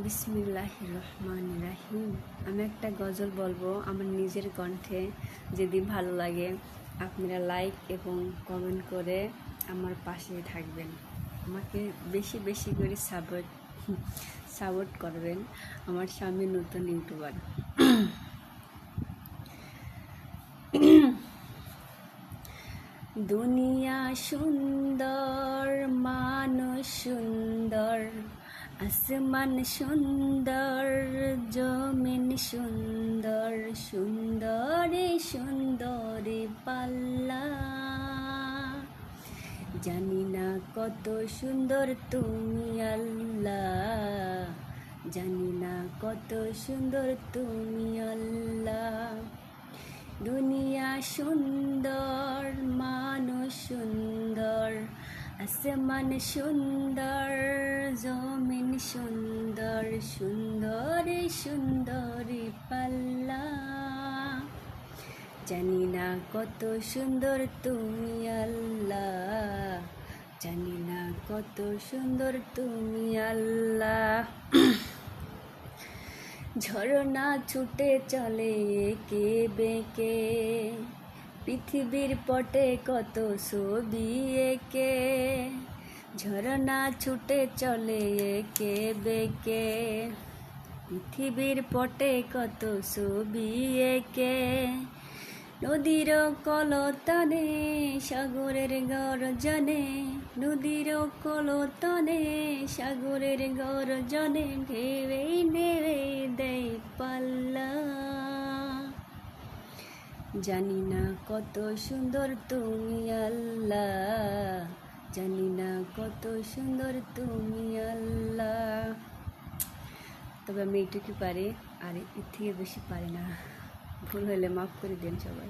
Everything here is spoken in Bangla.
বিসমিল্লাহির রহমানির রহিম। আমি একটা গজল বলবো আমার নিজের কণ্ঠে। যদি ভালো লাগে আপনারা লাইক এবং কমেন্ট করে আমার পাশে থাকবেন, আমাকে বেশি বেশি করে সাপোর্ট করবেন। আমার স্বামী নতুন ইউটিউবার। দুনিয়া সুন্দর, মানুষ সুন্দর, আসমান সুন্দর, জমিন সুন্দর, সুন্দরে সুন্দরে পাল্লা। জানি না কত সুন্দর তুমি আল্লাহ, জানি না কত সুন্দর তুমি আল্লাহ। দুনিয়া সুন্দর, মানুষ সুন্দর, আসমান সুন্দর, জমিন সুন্দর, সুন্দরে সুন্দরী পাল্লা। জানি না কত সুন্দর তুমি আল্লাহ, জানি না কত সুন্দর তুমি আল্লাহ। ঝরনা ছুটে চলে একে বেঁকে, পৃথিবীর পটে কত ছবি এঁকে। ঝরনা ছুটে চলে একে বেঁকে, পৃথিবীর পটে কত ছবি এঁকে। নদীর কলতানে সাগরের গর্জনে, নদীর কলতানে সাগরের গর্জনে, ঢেউে ঢেউে দেয় পাল্লা। জানি না কত সুন্দর তুমি আল্লাহ, জানি না কত সুন্দর তুমি আল্লাহ। তবে আমি এইটুকু পারি, আর এর থেকে বেশি পারি না। ভুল হলে মাফ করে দেন সবাই।